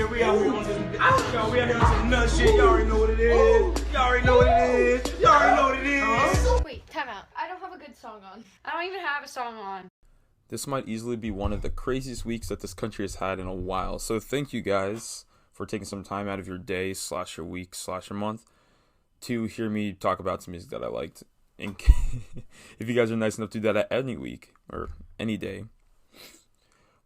here. We out here on this. Y'all, we out here on some nut shit. Y'all already know what it is. Y'all already know what it is. Y'all already know what it is. Wait, time out. I don't have a good song on. I don't even have a song on. This might easily be one of the craziest weeks that this country has had in a while. So thank you guys for taking some time out of your day / your week / your month to hear me talk about some music that I liked. And if you guys are nice enough to do that any week or any day.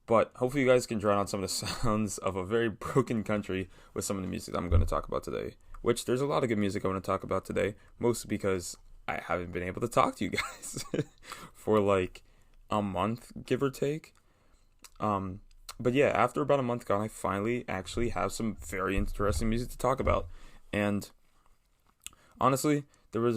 But hopefully you guys can drown out some of the sounds of a very broken country with some of the music that I'm going to talk about today. Which there's a lot of good music I want to talk about today. Mostly because I haven't been able to talk to you guys for like a month, give or take. But yeah, after about a month gone, I finally actually have some very interesting music to talk about. And honestly, there were a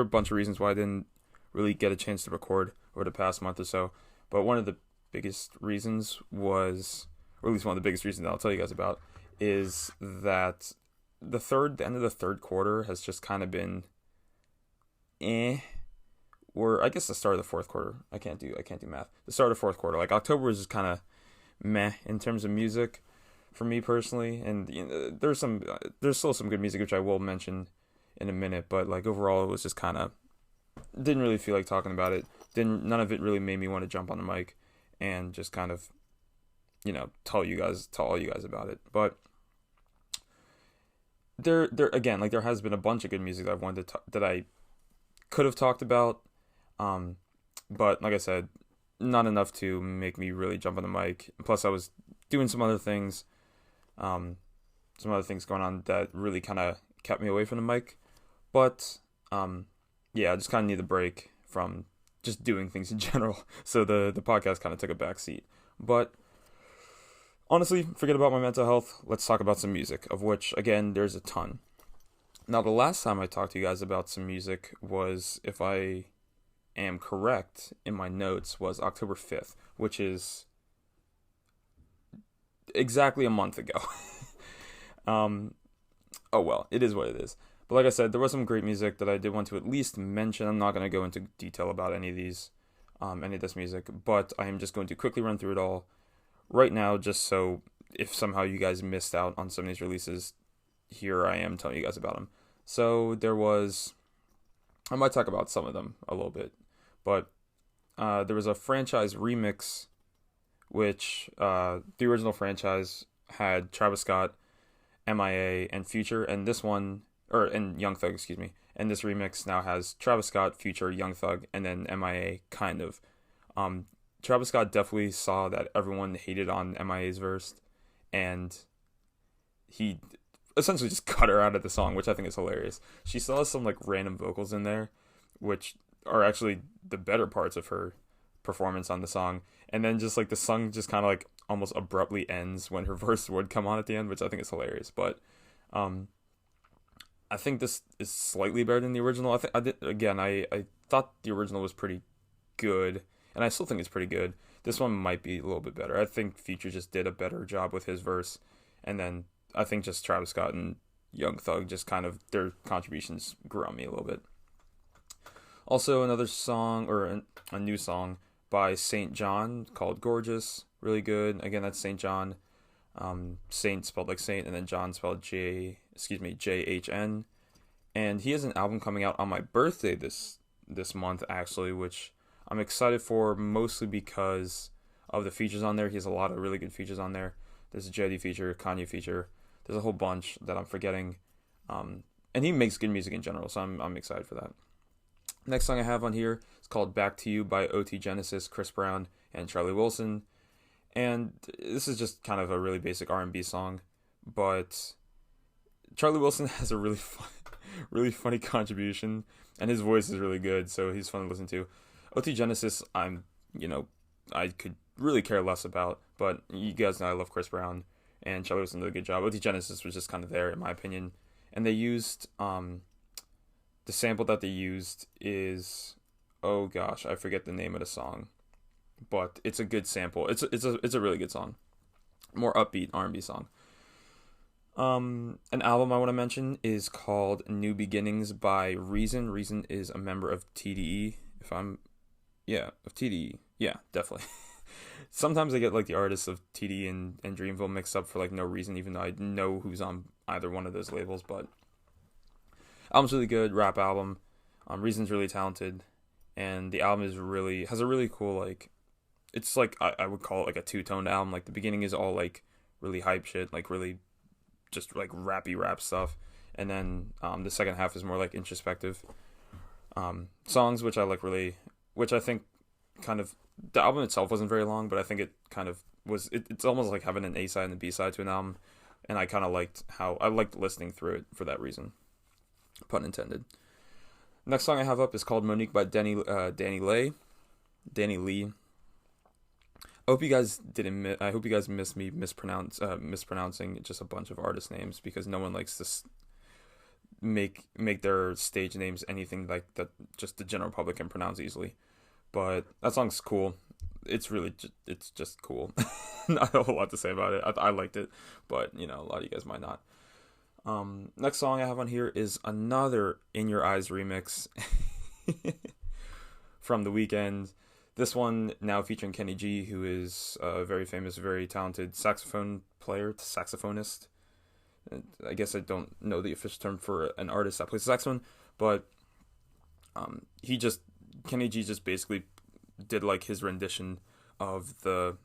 bunch of reasons why I didn't really get a chance to record over the past month or so. But one of the biggest reasons was, or at least one of the biggest reasons that I'll tell you guys about, is that the end of the third quarter has just kind of been or I guess the start of the fourth quarter. I can't do math. The start of the fourth quarter, like October was just kind of meh in terms of music for me personally, and there's still some good music which I will mention in a minute, but like overall it was just kind of didn't really feel like talking about it. None of it really made me want to jump on the mic and just kind of tell all you guys about it. But there again, like there has been a bunch of good music that I've wanted to that I could have talked about. But like I said, not enough to make me really jump on the mic. Plus I was doing some other things going on that really kind of kept me away from the mic. But, yeah, I just kind of need a break from just doing things in general. So the podcast kind of took a back seat. But honestly, forget about my mental health. Let's talk about some music, of which, again, there's a ton. Now, the last time I talked to you guys about some music was, if I am correct in my notes, was October 5th, which is exactly a month ago. Oh well, it is what it is. But like I said, there was some great music that I did want to at least mention. I'm not going to go into detail about any of this music, but I am just going to quickly run through it all right now, just so if somehow you guys missed out on some of these releases, here I am telling you guys about them. So I might talk about some of them a little bit, but there was a franchise remix, which the original franchise had Travis Scott, MIA, and Future, and Young Thug, excuse me. And this remix now has Travis Scott, Future, Young Thug, and then MIA, kind of. Travis Scott definitely saw that everyone hated on MIA's verse, and he essentially just cut her out of the song, which I think is hilarious. She still has some like random vocals in there, which are actually the better parts of her performance on the song. And then just like the song just kind of like almost abruptly ends when her verse would come on at the end, which I think is hilarious. But I think this is slightly better than the original. I thought the original was pretty good, and I still think it's pretty good. This one might be a little bit better. I think Future just did a better job with his verse, and then I think just Travis Scott and Young Thug just kind of, their contributions grew on me a little bit. Also, another song, or a new song by St. John called Gorgeous. Really good. Again, that's St. John. Saint spelled like Saint, and then John spelled J-H-N. And he has an album coming out on my birthday this month, actually, which I'm excited for, mostly because of the features on there. He has a lot of really good features on there. There's a Jetty feature, Kanye feature. There's a whole bunch that I'm forgetting. And he makes good music in general, so I'm excited for that. Next song I have on here is called Back to You by OT Genesis, Chris Brown, and Charlie Wilson. And this is just kind of a really basic R&B song, but Charlie Wilson has a really funny contribution, and his voice is really good, so he's fun to listen to. OT Genesis, I could really care less about, but you guys know I love Chris Brown, and Charlie Wilson did a good job. OT Genesis was just kind of there, in my opinion, and they used, the sample that they used is, oh gosh, I forget the name of the song, but it's a good sample. It's a really good song, more upbeat R&B song. An album I want to mention is called New Beginnings by Reason. Reason is a member of TDE. Of TDE. Yeah, definitely. Sometimes I get like the artists of TD and Dreamville mixed up for like no reason, even though I know who's on either one of those labels. But album's really good, rap album. Reason's really talented, and the album has a really cool, like, it's like I would call it like a two-toned album. Like the beginning is all like really hype shit, like really just like rappy rap stuff, and then the second half is more like introspective songs, which I think kind of, the album itself wasn't very long, but I think it kind of was, it's almost like having an A side and a B side to an album, and I kind of liked listening through it for that reason, pun intended. Next song I have up is called Monique by Danny Lee. I hope you guys miss me mispronouncing just a bunch of artist names, because no one likes to make their stage names anything like that just the general public can pronounce easily. But that song's cool. It's just cool. Not a whole lot to say about it. I liked it, but a lot of you guys might not. Next song I have on here is another In Your Eyes remix from The Weeknd. This one now featuring Kenny G, who is a very famous, very talented saxophonist. I guess I don't know the official term for an artist that plays saxophone, but Kenny G just basically did like his rendition of the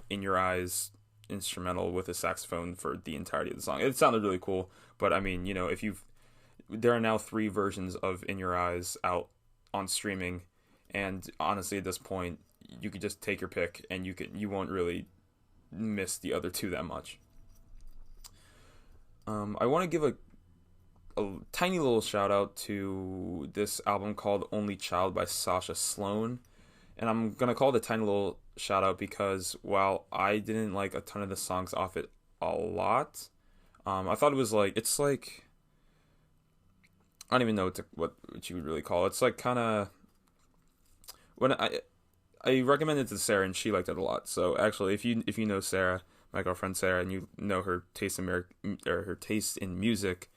In Your Eyes instrumental with a saxophone for the entirety of the song. It sounded really cool, but I mean, there are now 3 versions of In Your Eyes out on streaming, and honestly at this point you could just take your pick and you won't really miss the other 2 that much. I want to give a tiny little shout out to this album called Only Child by Sasha Sloan, and I'm gonna call it a tiny little shout out because while I didn't like a ton of the songs off it a lot, I thought it was like, it's like, I don't even know what you would really call it. It's like kind of, when I recommended it to Sarah and she liked it a lot. So actually, if you know Sarah, my girlfriend Sarah, and you know her taste in music,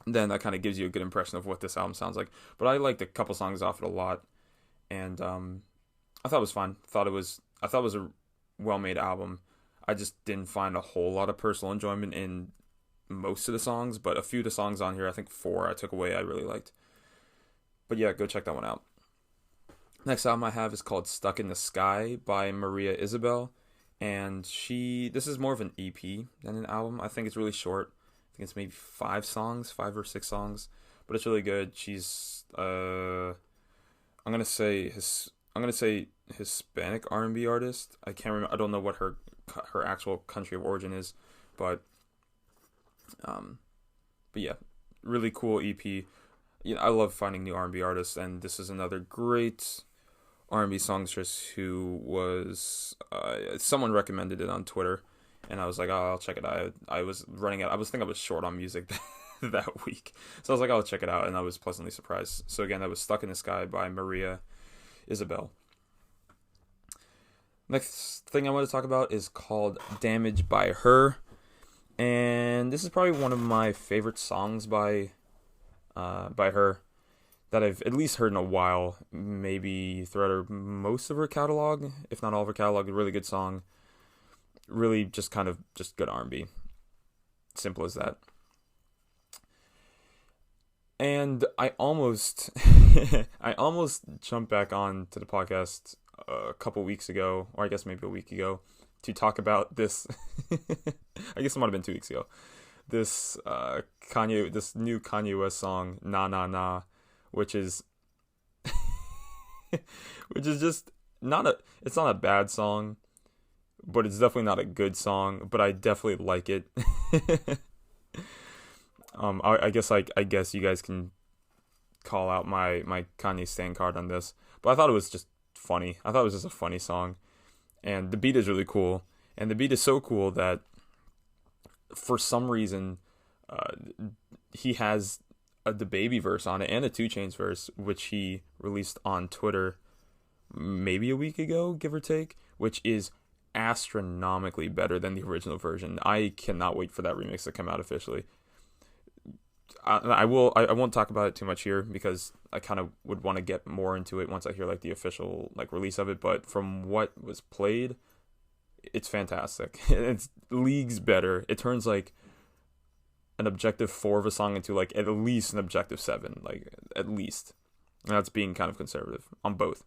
then that kind of gives you a good impression of what this album sounds like. But I liked a couple songs off it a lot, and I thought it was fun. I thought it was a well-made album. I just didn't find a whole lot of personal enjoyment in most of the songs, but a few of the songs on here, I think 4 I took away, I really liked. But yeah, go check that one out. Next album I have is called Stuck in the Sky by Maria Isabel, and this is more of an EP than an album. I think it's really short. I think it's maybe 5 or 6 songs, but it's really good. She's I'm gonna say Hispanic R&B artist. I can't remember. I don't know what her actual country of origin is, but yeah, really cool EP. I love finding new R&B artists, and this is another great R&B songstress who was someone recommended it on Twitter, and I was like, oh, I'll check it out. I was running out. I was short on music that week, so I was like, I'll check it out, and I was pleasantly surprised. So again, that was Stuck in the Sky by Maria Isabel. Next thing I want to talk about is called Damage by Her, and this is probably one of my favorite songs by her that I've at least heard in a while, maybe throughout most of her catalog, if not all of her catalog. A really good song, really just good R&B, simple as that. And I almost jumped back on to the podcast a couple weeks ago, or I guess maybe a week ago, to talk about this. I guess it might have been 2 weeks ago. This new Kanye West song, "Na Na Na," which is just it's not a bad song, but it's definitely not a good song. But I definitely like it. I guess you guys can call out my Kanye stan card on this, but I thought it was just funny. I thought it was just a funny song, and the beat is really cool. And the beat is so cool that for some reason, he has the Baby verse on it and a 2 Chainz verse, which he released on Twitter maybe a week ago, give or take, which is astronomically better than the original version. I cannot wait for that remix to come out officially. I won't talk about it too much here because I kind of would want to get more into it once I hear like the official like release of it. But from what was played, it's fantastic. It's leagues better. It turns like an objective 4 of a song into like at least an objective 7, like at least. And that's being kind of conservative on both.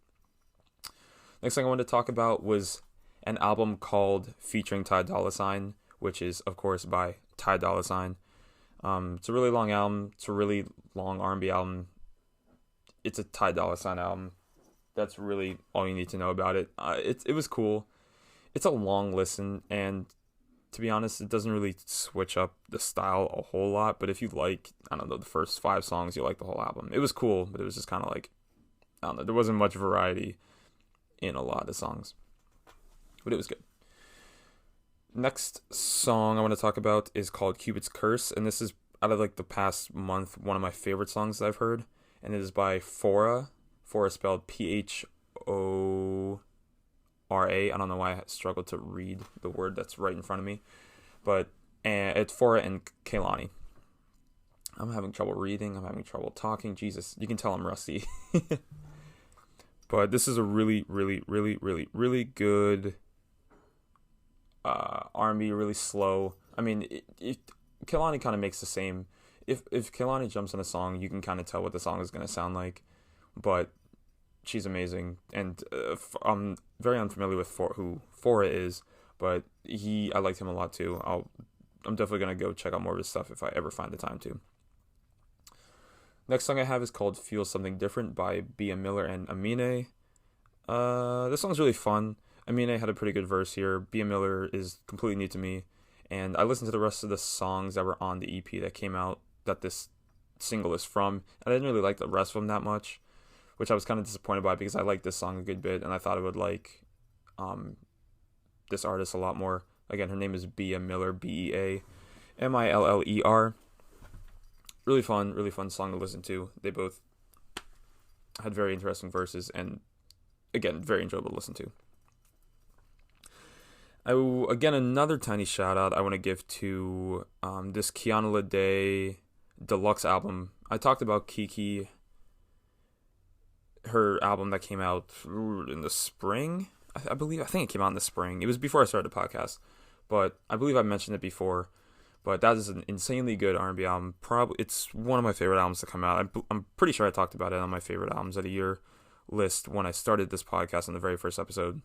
Next thing I wanted to talk about was an album called Featuring Ty Dolla $ign, which is of course by Ty Dolla $ign. It's a really long album. It's a really long R&B album. It's a Ty Dolla $ign album. That's really all you need to know about it. It was cool. It's a long listen, and to be honest, it doesn't really switch up the style a whole lot. But if you like, I don't know, the first 5 songs, you like the whole album. It was cool, but it was just kind of like, I don't know, there wasn't much variety in a lot of the songs. But it was good. Next song I want to talk about is called Cupid's Curse, and this is out of like the past month one of my favorite songs that I've heard, and it is by Phora. Phora spelled Phora. I don't know why I struggled to read the word that's right in front of me, but it's Phora and Kehlani. I'm having trouble reading. I'm having trouble talking. Jesus, you can tell I'm rusty. But this is a really, really, really, really, really good R&B, really slow. I mean, Kehlani kind of makes the same. If Kehlani jumps in a song, you can kind of tell what the song is going to sound like. But she's amazing, and I'm very unfamiliar with who Phora is, but I liked him a lot too. I'm definitely going to go check out more of his stuff if I ever find the time to. Next song I have is called Feel Something Different by Bia Miller and Amine. This song's really fun. Amine had a pretty good verse here. Bia Miller is completely new to me, and I listened to the rest of the songs that were on the EP that came out that this single is from, and I didn't really like the rest of them that much, which I was kind of disappointed by because I liked this song a good bit, and I thought I would like this artist a lot more. Again, her name is Bia Miller, Beamiller. Really fun song to listen to. They both had very interesting verses, and again, very enjoyable to listen to. Again, another tiny shout out I want to give to this Kiana Lede deluxe album. I talked about Kiki, her album that came out in the spring. I think it came out in the spring. It was before I started the podcast, but I believe I mentioned it before. But that is an insanely good R&B album. Probably it's one of my favorite albums to come out. I'm pretty sure I talked about it on my favorite albums of the year list when I started this podcast in the very first episode.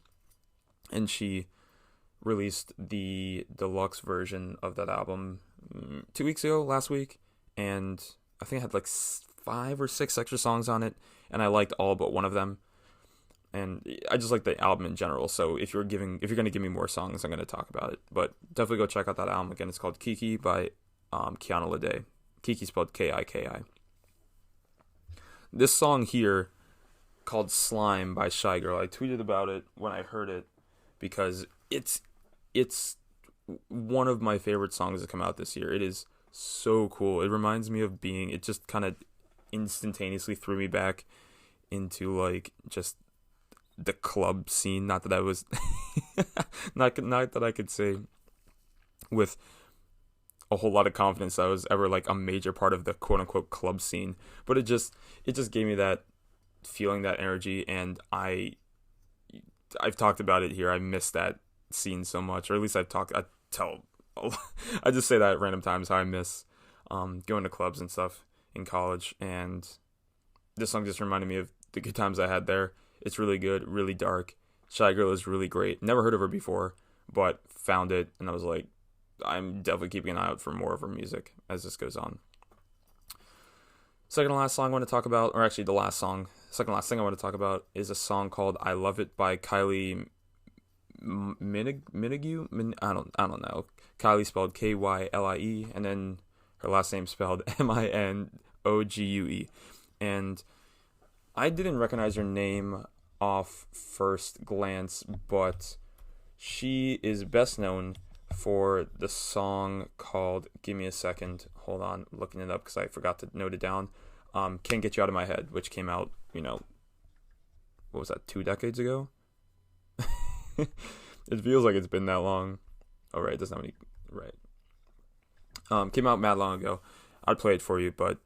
And she released the deluxe version of that album 2 weeks ago, last week, and I think it had like 5 or 6 extra songs on it, and I liked all but one of them. And I just like the album in general, so if you're going to give me more songs, I'm going to talk about it. But definitely go check out that album. Again, it's called Kiki by Kiana Lede. Kiki spelled Kiki. This song here, called Slime by Shy Girl, I tweeted about it when I heard it because it's one of my favorite songs that come out this year. It is so cool. It reminds me of it just kind of instantaneously threw me back into like just the club scene. Not that I was not that I could say with a whole lot of confidence that I was ever like a major part of the quote unquote club scene, but it just gave me that feeling, that energy, and I've talked about it here. I miss that scene so much, or at least I just say that at random times how I miss going to clubs and stuff in college, and this song just reminded me of the good times I had there. It's really good, really dark. Shy Girl is really great. Never heard of her before, but found it, and I was like, I'm definitely keeping an eye out for more of her music as this goes on. Second to last song I want to talk about, or actually second to last thing I want to talk about is a song called I Love It by Kylie Minogue? I don't know. Kylie spelled Kylie, and then her last name spelled Minogue. And I didn't recognize her name off first glance, but she is best known for the song called Give Me a Second. Hold on, looking it up because I forgot to note it down. Can't Get You Out of My Head, which came out, what was that, 2 decades ago? It feels like it's been that long. Oh, right, it doesn't have any, right. Came out mad long ago. I'd play it for you, but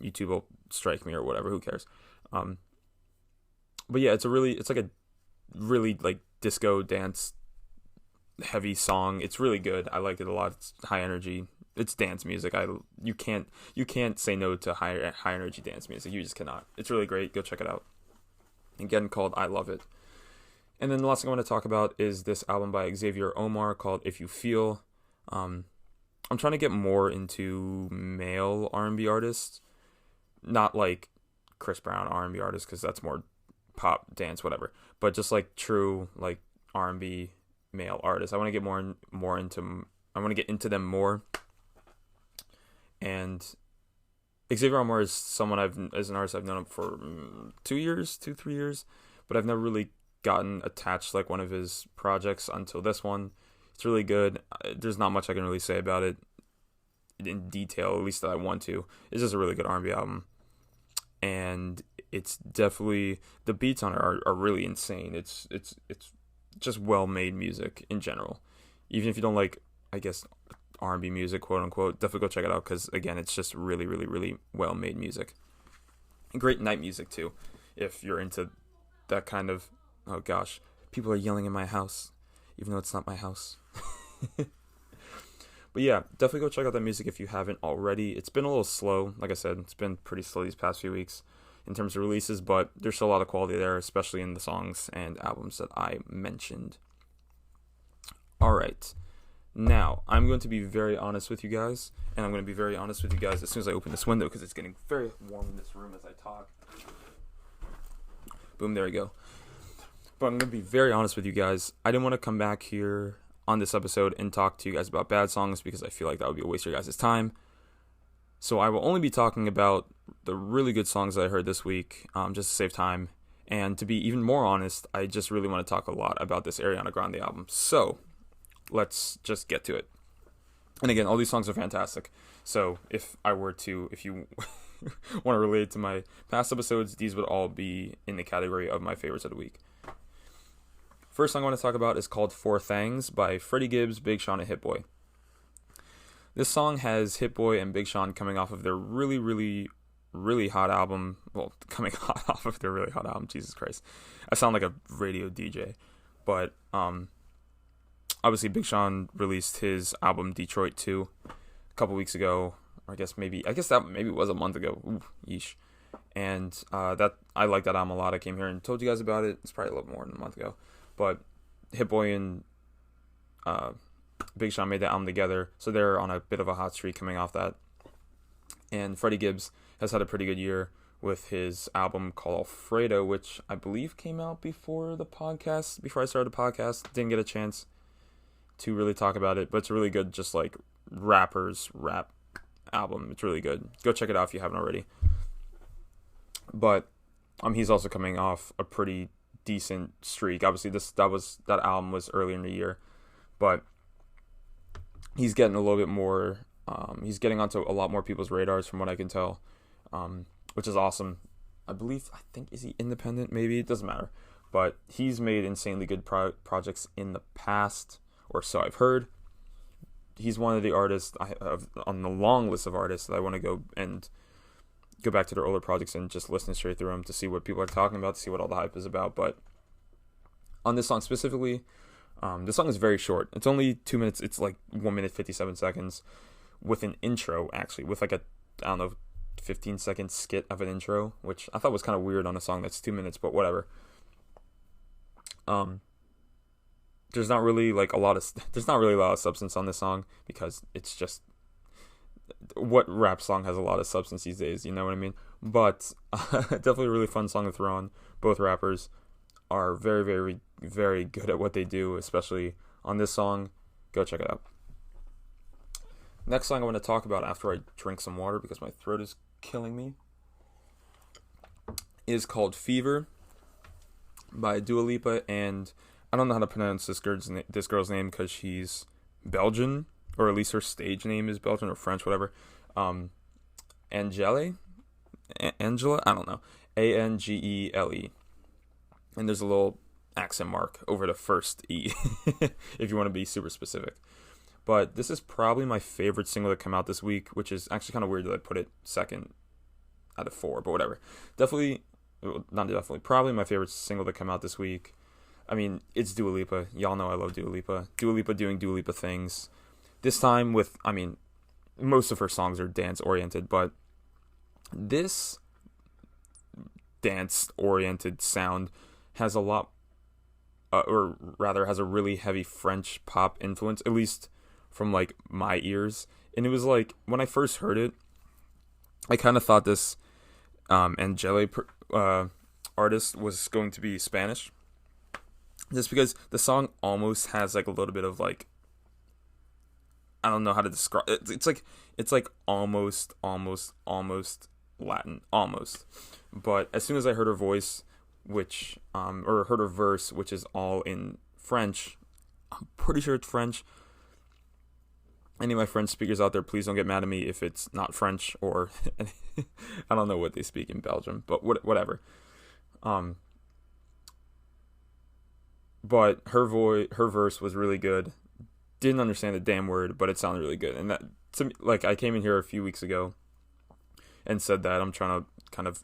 YouTube will strike me or whatever. Who cares? But yeah, it's like a really like disco dance heavy song. It's really good. I like it a lot. It's high energy. It's dance music. You can't say no to high energy dance music. You just cannot. It's really great. Go check it out. Again, called I Love It. And then the last thing I want to talk about is this album by Xavier Omar called If You Feel. I'm trying to get more into male R&B artists, not like Chris Brown R&B artists, because that's more pop, dance, whatever. But just like true like R&B male artists. I want to get more into. I want to get into them more. And Xavier Omar is someone as an artist I've known him for 3 years, but I've never really gotten attached to like one of his projects until this one. It's really good. There's not much I can really say about it in detail, at least that I want to. It's just a really good R&B album, and it's definitely, the beats on it are really insane. It's just well-made music in general. Even if you don't like, I guess, R&B music, quote unquote, definitely go check it out, because again, it's just really, really, really well-made music. And great night music too, if you're into that kind of, oh gosh, people are yelling in my house, even though it's not my house. But yeah, definitely go check out that music if you haven't already. It's been a little slow, like I said, it's been pretty slow these past few weeks in terms of releases, but there's still a lot of quality there, especially in the songs and albums that I mentioned. Alright, now I'm going to be very honest with you guys, and I'm going to be very honest with you guys as soon as I open this window, because it's getting very warm in this room as I talk. Boom, there we go. But I'm going to be very honest with you guys. I didn't want to come back here on this episode and talk to you guys about bad songs, because I feel like that would be a waste of your guys' time. So I will only be talking about the really good songs that I heard this week, just to save time. And to be even more honest, I just really want to talk a lot about this Ariana Grande album. So let's just get to it. And again, all these songs are fantastic. So if you want to relate to my past episodes, these would all be in the category of my favorites of the week. First song I want to talk about is called Four Things by Freddie Gibbs, Big Sean, and Hit Boy. This song has Hit Boy and Big Sean coming off of their really, really, really hot album. Well, coming hot off of their really hot album. Jesus Christ. I sound like a radio DJ. But obviously Big Sean released his album Detroit 2 a couple weeks ago. Or I guess that maybe was a month ago. Ooh, yeesh. And that I like that album a lot. I came here and told you guys about it. It's probably a little more than a month ago. But Hit Boy and Big Sean made that album together, so they're on a bit of a hot streak coming off that. And Freddie Gibbs has had a pretty good year with his album called Alfredo, which I believe came out before I started the podcast. Didn't get a chance to really talk about it, but it's a really good, just like rap album. It's really good. Go check it out if you haven't already. But he's also coming off a pretty decent streak. Obviously that album was earlier in the year, but he's getting a little bit more, he's getting onto a lot more people's radars from what I can tell, which is awesome. I think, is he independent? Maybe, it doesn't matter, but he's made insanely good projects in the past, or so I've heard. He's one of the artists on the long list of artists that I want to go back to their older projects and just listen straight through them to see what people are talking about, to see what all the hype is about. But on this song specifically, this song is very short. It's only 2 minutes. It's like 1 minute 57 seconds with an intro, actually, with like a, I don't know, 15-second skit of an intro, which I thought was kind of weird on a song that's 2 minutes, but whatever. There's not really a lot of substance on this song, because it's just, what rap song has a lot of substance these days, you know what I mean? But definitely a really fun song to throw on. Both rappers are very, very, very good at what they do, especially on this song. Go check it out. Next song I want to talk about after I drink some water, because my throat is killing me, is called Fever by Dua Lipa, and I don't know how to pronounce this girl's name, because she's Belgian, or at least her stage name is Belgian or French, whatever. Angela, I don't know, Angele, and there's a little accent mark over the first E, if you want to be super specific. But this is probably my favorite single that came out this week, which is actually kind of weird that I put it second out of 4, but whatever. Definitely, not definitely, probably my favorite single that came out this week. I mean, it's Dua Lipa. Y'all know I love Dua Lipa. Dua Lipa doing Dua Lipa things. This time with, I mean, most of her songs are dance-oriented, but this dance-oriented sound has a lot, or rather has a really heavy French pop influence, at least from, like, my ears. And it was like, when I first heard it, I kind of thought this Angele artist was going to be Spanish, just because the song almost has like a little bit of like, I don't know how to describe it. It's like almost Latin, almost. But as soon as I heard her voice, which or heard her verse, which is all in French, I'm pretty sure it's French. Any of my French speakers out there, please don't get mad at me if it's not French, or I don't know what they speak in Belgium, but whatever. But her verse was really good. Didn't understand a damn word, but it sounded really good. And that, to me, like, I came in here a few weeks ago and said that I'm trying to kind of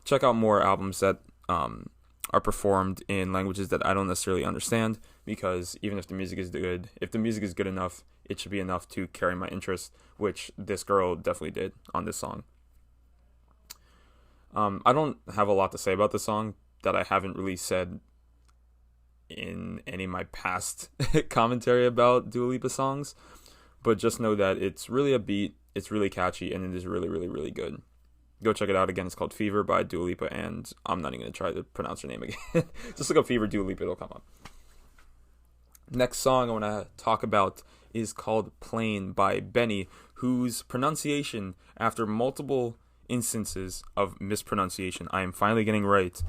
check out more albums that are performed in languages that I don't necessarily understand, because even if the music is good, if the music is good enough, it should be enough to carry my interest, which this girl definitely did on this song. I don't have a lot to say about this song that I haven't really said in any of my past commentary about Dua Lipa songs, but just know that it's really upbeat, it's really catchy, and it is really, really, really good. Go check it out. Again, it's called Fever by Dua Lipa, and I'm not even going to try to pronounce her name again. Just look up Fever Dua Lipa, it'll come up. Next song I want to talk about is called Plain by Benny, whose pronunciation, after multiple instances of mispronunciation, I am finally getting right.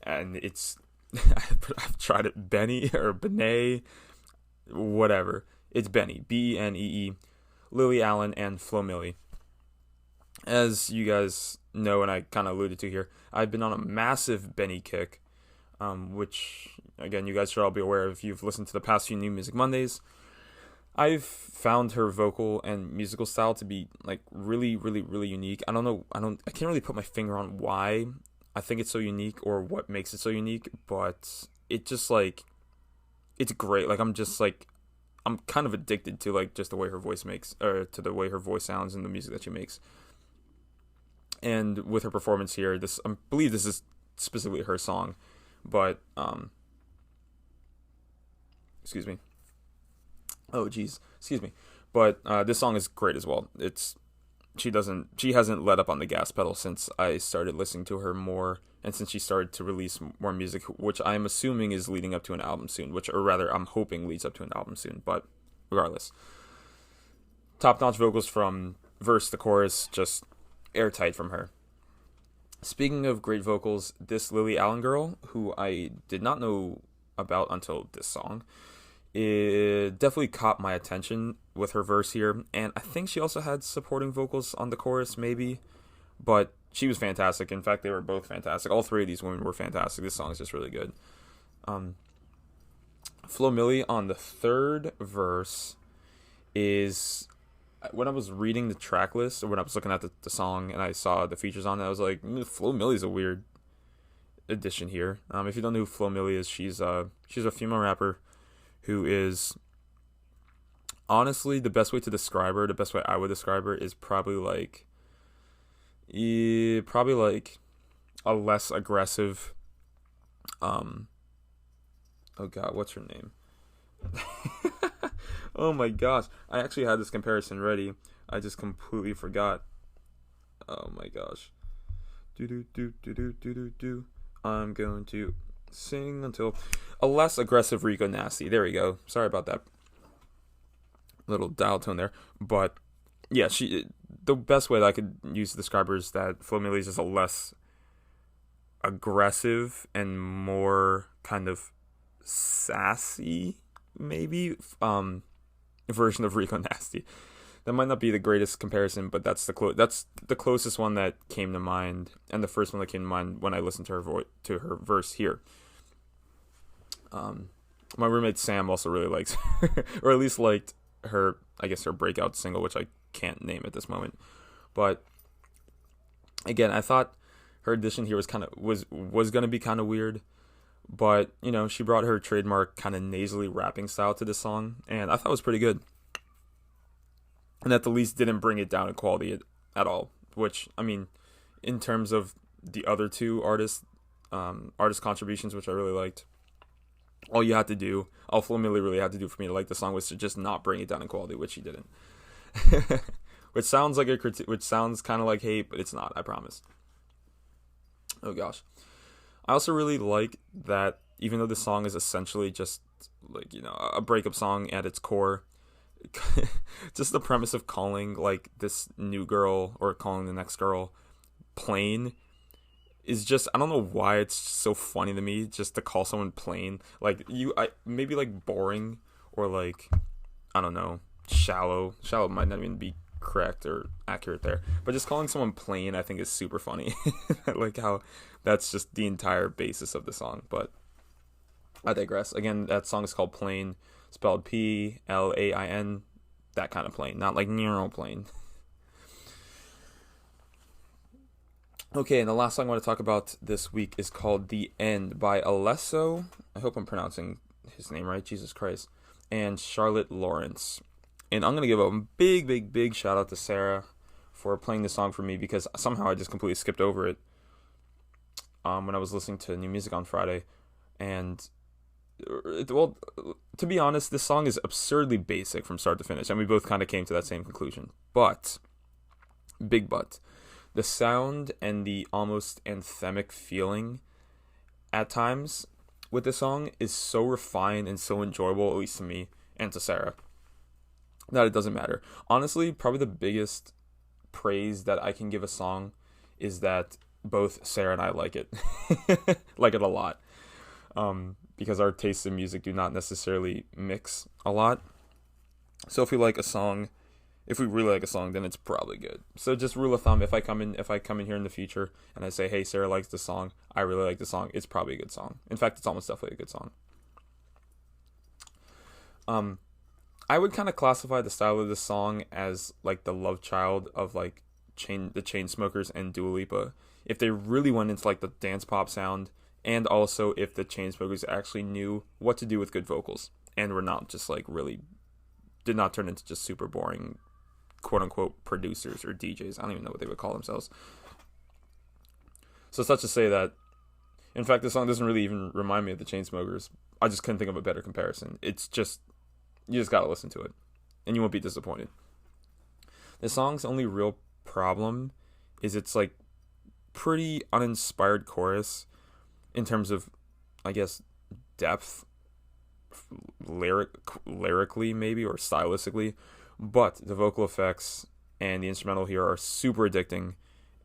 And it's, I've tried it, Benny or Benet, whatever. It's Benny, Benee, Lily Allen, and Flo Milli. As you guys know, and I kind of alluded to here, I've been on a massive Benny kick, which, again, you guys should all be aware of if you've listened to the past few New Music Mondays. I've found her vocal and musical style to be, like, really, really, really unique. I can't really put my finger on why I think it's so unique or what makes it so unique, but it just, like, it's great. Like, I'm kind of addicted to, like, just the way her voice makes, or to the way her voice sounds and the music that she makes. And with her performance here, I believe this is specifically her song, but, excuse me. Oh, geez. Excuse me. But this song is great as well. She hasn't let up on the gas pedal since I started listening to her more, and since she started to release more music, which I'm assuming is leading up to an album soon, or rather, I'm hoping leads up to an album soon, but regardless. Top-notch vocals from verse to chorus, just airtight from her. Speaking of great vocals, this Lily Allen girl, who I did not know about until this song, it definitely caught my attention with her verse here, and I think she also had supporting vocals on the chorus, maybe, but she was fantastic. In fact, they were both fantastic. All three of these women were fantastic. This song is just really good. Flo Milli on the third verse is, when I was reading the track list, or when I was looking at the song and I saw the features on it, I was like, Flo Milli's a weird addition here. If you don't know who Flo Milli is, she's a female rapper who is, honestly, the best way I would describe her is probably like a less aggressive, oh god, what's her name? Oh my gosh, I actually had this comparison ready, I just completely forgot. Oh my gosh. I'm going to sing until a less aggressive Rico Nasty. There we go. Sorry about that little dial tone there, but yeah, the best way that I could use to describe her is that Flo Milli is just a less aggressive and more kind of sassy, maybe, version of Rico Nasty. That might not be the greatest comparison, but that's the closest one that came to mind, and the first one that came to mind when I listened to her verse here. My roommate Sam also really likes her, or at least liked her, I guess her breakout single, which I can't name at this moment. But again, I thought her addition here was gonna be kind of weird, but she brought her trademark kind of nasally rapping style to this song, and I thought it was pretty good. And at the least didn't bring it down in quality at all. Which, I mean, in terms of the other two artist contributions, which I really liked, all Alpha Millie really had to do for me to like the song was to just not bring it down in quality, which she didn't. Which sounds like which sounds kind of like hate, but it's not, I promise. Oh gosh. I also really like that even though the song is essentially just like, a breakup song at its core, just the premise of calling like this new girl or calling the next girl plain is just, I don't know why it's so funny to me just to call someone plain. Like maybe like boring or like, I don't know, shallow might not even be correct or accurate there, but just calling someone plain I think is super funny. Like how that's just the entire basis of the song. But I digress. Again, that song is called Plain, spelled Plain, that kind of plain, not like neuroplane. Okay, and the last song I want to talk about this week is called The End by Alesso. I hope I'm pronouncing his name right, Jesus Christ. And Charlotte Lawrence. And I'm going to give a big shout out to Sarah for playing this song for me, because somehow I just completely skipped over it when I was listening to new music on Friday. And, well, to be honest, this song is absurdly basic from start to finish. And we both kind of came to that same conclusion. But, big but, the sound and the almost anthemic feeling at times with this song is so refined and so enjoyable, at least to me and to Sarah, that it doesn't matter. Honestly, probably the biggest praise that I can give a song is that both Sarah and I like it. Like it a lot. Because our tastes in music do not necessarily mix a lot. So if we really like a song, then it's probably good. So just rule of thumb, if I come in here in the future and I say, hey, Sarah likes the song, I really like the song, it's probably a good song. In fact, it's almost definitely a good song. I would kind of classify the style of this song as like the love child of like the Chainsmokers and Dua Lipa. If they really went into like the dance pop sound, and also if the Chainsmokers actually knew what to do with good vocals and were not just like really did not turn into just super boring quote unquote producers or DJs. I don't even know what they would call themselves. So such to say that, in fact, this song doesn't really even remind me of the Chainsmokers. I just couldn't think of a better comparison. It's just, you just gotta listen to it, and you won't be disappointed. The song's only real problem is it's like pretty uninspired chorus in terms of, I guess, depth, lyrically maybe, or stylistically, but the vocal effects and the instrumental here are super addicting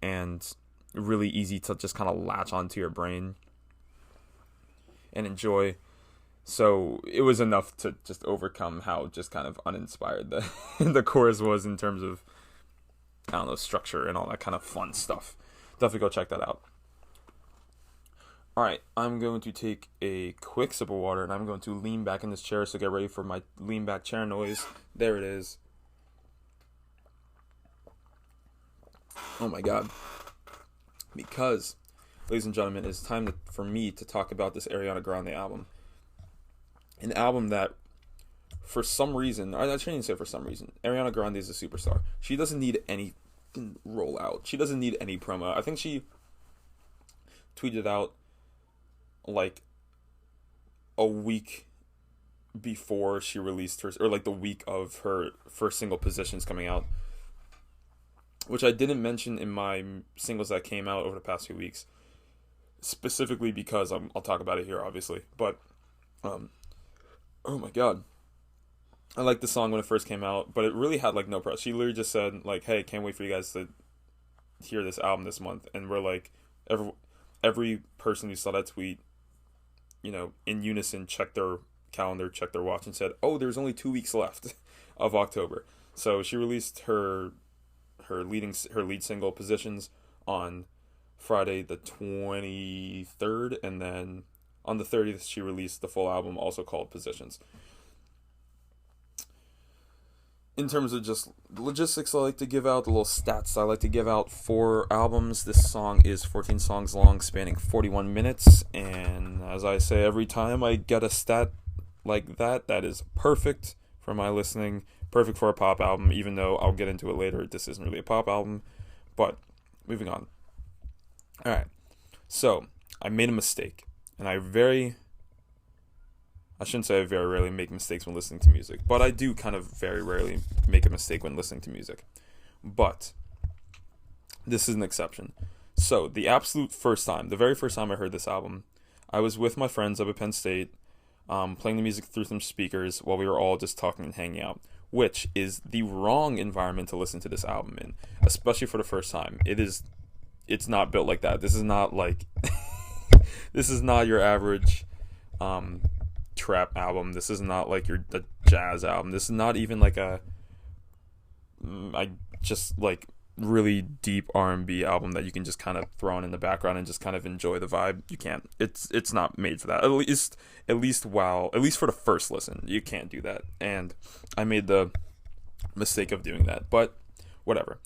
and really easy to just kind of latch onto your brain and enjoy. So it was enough to just overcome how just kind of uninspired the chorus was in terms of, I don't know, structure and all that kind of fun stuff. Definitely go check that out. Alright, I'm going to take a quick sip of water and I'm going to lean back in this chair, so get ready for my lean back chair noise. There it is. Oh my god. Because, ladies and gentlemen, it's time for me to talk about this Ariana Grande album. An album that, for some reason, I shouldn't even say for some reason, Ariana Grande is a superstar. She doesn't need any rollout. She doesn't need any promo. I think she tweeted out like a week before she released her, or like the week of her first single Positions coming out, which I didn't mention in my singles that came out over the past few weeks, specifically because I'll talk about it here, obviously. But oh my god, I liked the song when it first came out, but it really had like no press. She literally just said like, hey, can't wait for you guys to hear this album this month. And we're like, every person who saw that tweet, you know, in unison checked their calendar, checked their watch, and said, oh, there's only 2 weeks left of October. So she released her lead single Positions on Friday the 23rd, and then On the 30th, she released the full album, also called Positions. In terms of just logistics I like to give out, the little stats I like to give out for albums, this song is 14 songs long, spanning 41 minutes, and as I say every time I get a stat like that, that is perfect for my listening, perfect for a pop album, even though I'll get into it later, this isn't really a pop album, but moving on. Alright, so I made a mistake, and I shouldn't say I very rarely make mistakes when listening to music, but I do kind of very rarely make a mistake when listening to music. But this is an exception. So, the very first time I heard this album, I was with my friends up at Penn State, playing the music through some speakers while we were all just talking and hanging out, which is the wrong environment to listen to this album in, especially for the first time. It's not built like that. This is not like, this is not your average, trap album. This is not like a jazz album. This is not even like like really deep R&B album that you can just kind of throw on in the background and just kind of enjoy the vibe. You can't. It's not made for that. At least for the first listen, you can't do that. And I made the mistake of doing that. But whatever.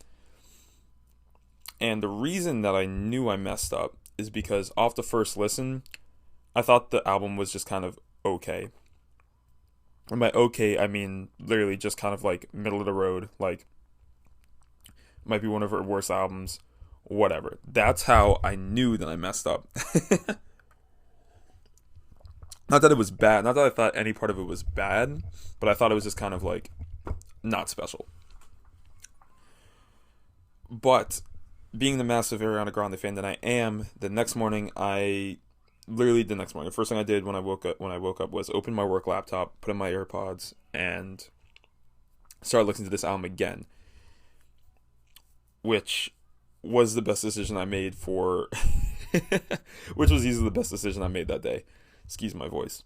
And the reason that I knew I messed up is because off the first listen, I thought the album was just kind of okay. And by okay, I mean literally just kind of like middle of the road, like might be one of her worst albums, whatever. That's how I knew that I messed up. Not that it was bad, not that I thought any part of it was bad, but I thought it was just kind of like not special. But being the massive Ariana Grande fan that I am, the first thing I did when I woke up was open my work laptop, put in my AirPods, and start listening to this album again, which was the best decision I made which was easily the best decision I made that day. Excuse my voice.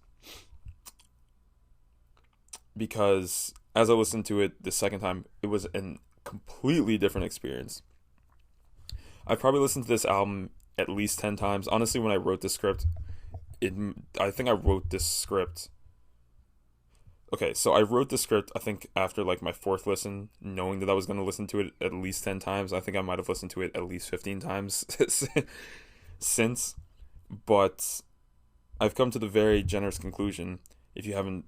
Because as I listened to it the second time, it was a completely different experience. I probably listened to this album at least 10 times. Honestly, when I wrote the script, I think I wrote this script. Okay, so I wrote the script, I think, after like my fourth listen, knowing that I was going to listen to it at least 10 times. I think I might have listened to it at least 15 times since. But I've come to the very generous conclusion, if you haven't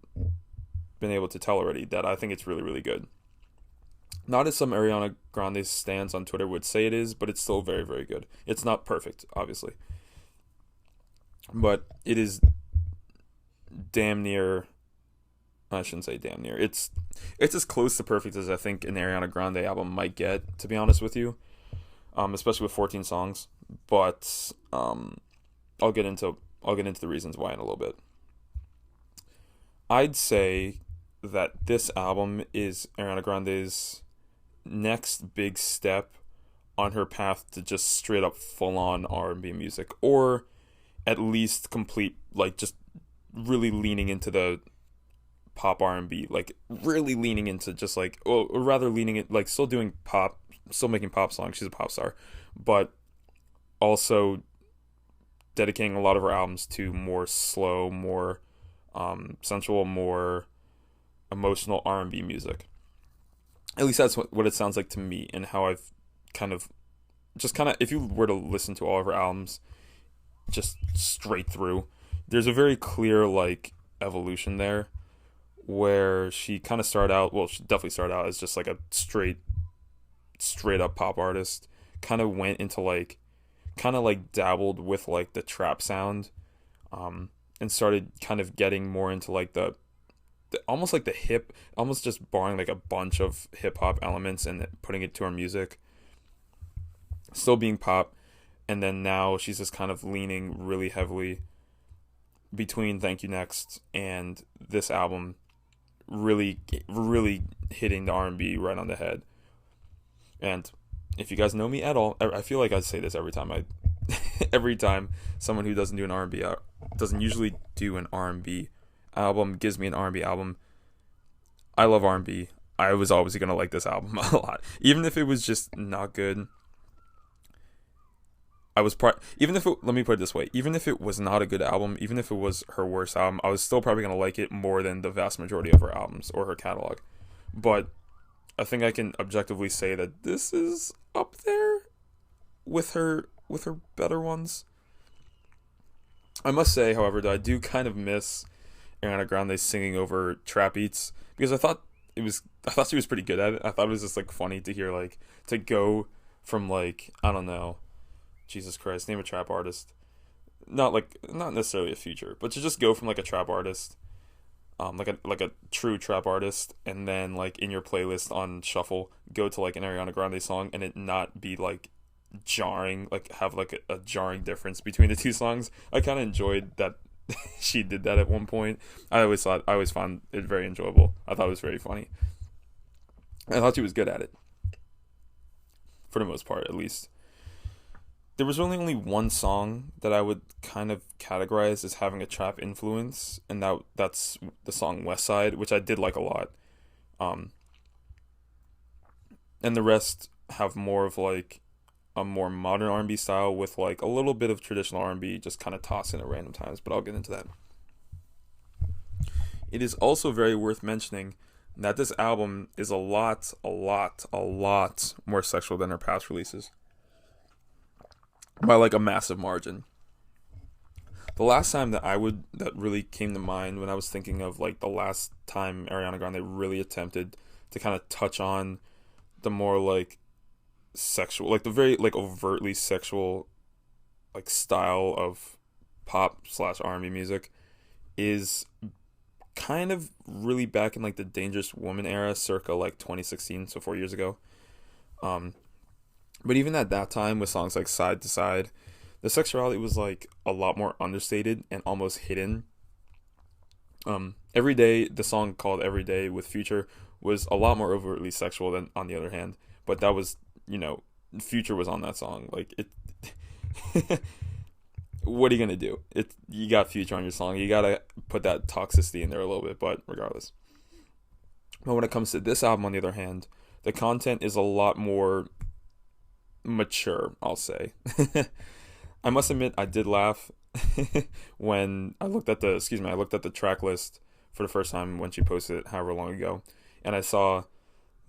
been able to tell already, that I think it's really, really good. Not as some Ariana Grande stans on Twitter would say it is, but it's still very, very good. It's not perfect, obviously. But it is damn near... I shouldn't say damn near. It's as close to perfect as I think an Ariana Grande album might get, to be honest with you. Especially with 14 songs. But I'll get into the reasons why in a little bit. I'd say that this album is Ariana Grande's next big step on her path to just straight up full on R&B music, or at least complete, like, just really leaning into the pop R&B, like really leaning into just like, or rather leaning it, like still doing pop, still making pop songs. She's a pop star, but also dedicating a lot of her albums to more slow, more sensual, more emotional R&B music. At least that's what it sounds like to me, and how I've kind of, if you were to listen to all of her albums just straight through, there's a very clear like evolution there, where she kind of started out, well, she definitely started out as just like a straight up pop artist, kind of went into like, kind of like dabbled with like the trap sound, and started kind of getting more into like the almost like the hip, almost just borrowing like a bunch of hip hop elements and putting it to her music, still being pop. And then now she's just kind of leaning really heavily between Thank You Next and this album, really hitting the R&B right on the head. And if you guys know me at all, I feel like I say this every time every time someone who doesn't do an R&B doesn't usually do an R&B album gives me an R&B album. I love R&B. I was always gonna like this album a lot, even if it was just not good. even if let me put it this way, even if it was not a good album, even if it was her worst album, I was still probably gonna like it more than the vast majority of her albums or her catalog. But I think I can objectively say that this is up there with her better ones. I must say, however, that I do kind of miss Ariana Grande singing over trap beats, because I thought she was pretty good at it. I thought it was just like funny to hear, like, to go from, like, I don't know, Jesus Christ, name a trap artist. Not necessarily a Future, but to just go from like a trap artist, like a true trap artist, and then like in your playlist on shuffle, go to like an Ariana Grande song and it not be like jarring, like have like a jarring difference between the two songs. I kind of enjoyed that she did that at one point. I always found it very enjoyable. I thought it was very funny. I thought she was good at it, for the most part, at least. There was only one song that I would kind of categorize as having a trap influence, and that's the song West Side, which I did like a lot. And the rest have more of like a more modern R&B style with like a little bit of traditional R&B just kind of tossed in at random times, but I'll get into that. It is also very worth mentioning that this album is a lot more sexual than her past releases, by like a massive margin. The last time that really came to mind when I was thinking of like the last time Ariana Grande really attempted to kind of touch on the more like sexual, like the very like overtly sexual like style of pop / R&B music, is kind of really back in like the Dangerous Woman era, circa like 2016, so 4 years ago. But even at that time, with songs like Side to Side, the sexuality was like a lot more understated and almost hidden. Every Day, the song called Every Day with Future, was a lot more overtly sexual than On the Other Hand. But that was, Future was on that song. Like, it... What are you going to do? You got Future on your song. You got to put that toxicity in there a little bit, but regardless. But when it comes to this album, on the other hand, the content is a lot more mature, I'll say. I must admit, I did laugh when I looked at the track list for the first time when she posted it however long ago, and I saw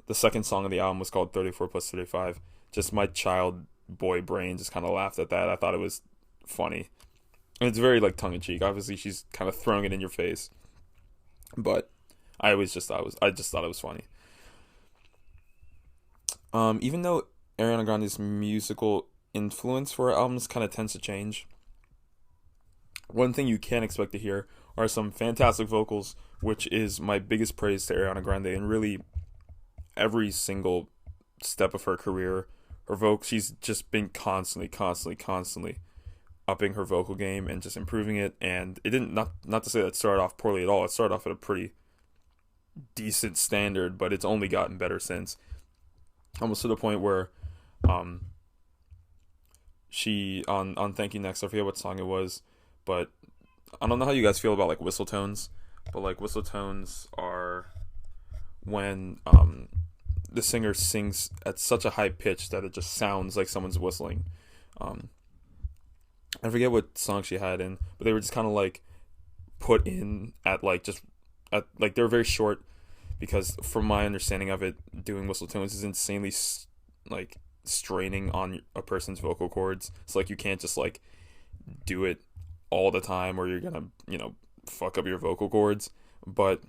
the second song of the album was called 34 plus 35. Just my child boy brain just kind of laughed at that. I thought it was funny, and it's very like tongue-in-cheek. Obviously she's kind of throwing it in your face, but I just thought it was funny. Even though Ariana Grande's musical influence for her albums kind of tends to change, one thing you can expect to hear are some fantastic vocals, which is my biggest praise to Ariana Grande. And really, every single step of her career, she's just been constantly upping her vocal game and just improving it. And it didn't, not to say that it started off poorly at all. It started off at a pretty decent standard, but it's only gotten better since. Almost to the point where she on Thank You Next, I forget what song it was, but I don't know how you guys feel about like whistle tones, but like whistle tones are when the singer sings at such a high pitch that it just sounds like someone's whistling. I forget what song she had in, but they were just kind of like put in at like they were very short, because from my understanding of it, doing whistle tones is insanely like straining on a person's vocal cords. So like you can't just like do it all the time or you're gonna fuck up your vocal cords. But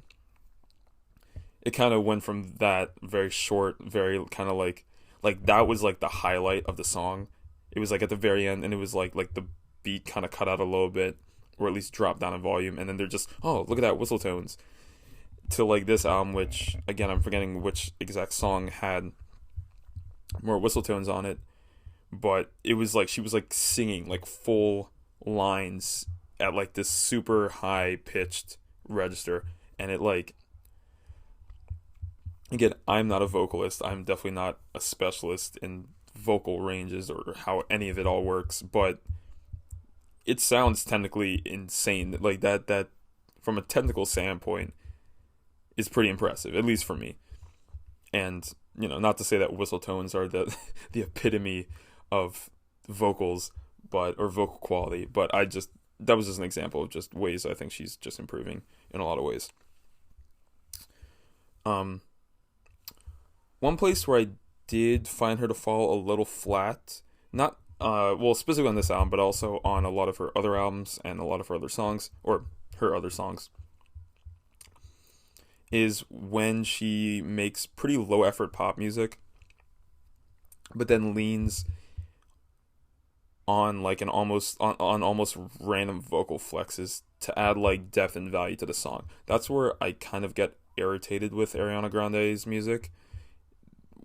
it kind of went from that very short, very kind of like that was like the highlight of the song. It was like at the very end, and it was like the beat kind of cut out a little bit, or at least dropped down in volume, and then they're just, oh, look at that, whistle tones. To like this album, which again I'm forgetting which exact song had more whistle tones on it, but it was like she was like singing like full lines at like this super high pitched register. And it like, again, I'm not a vocalist, I'm definitely not a specialist in vocal ranges or how any of it all works, but it sounds technically insane. Like that from a technical standpoint is pretty impressive, at least for me. And not to say that whistle tones are the epitome of vocals, or vocal quality. But that was just an example of just ways I think she's just improving in a lot of ways. One place where I did find her to fall a little flat, not specifically on this album, but also on a lot of her other albums and a lot of her other songs, or her other songs, is when she makes pretty low effort pop music, but then leans on like almost random vocal flexes to add like depth and value to the song. That's where I kind of get irritated with Ariana Grande's music.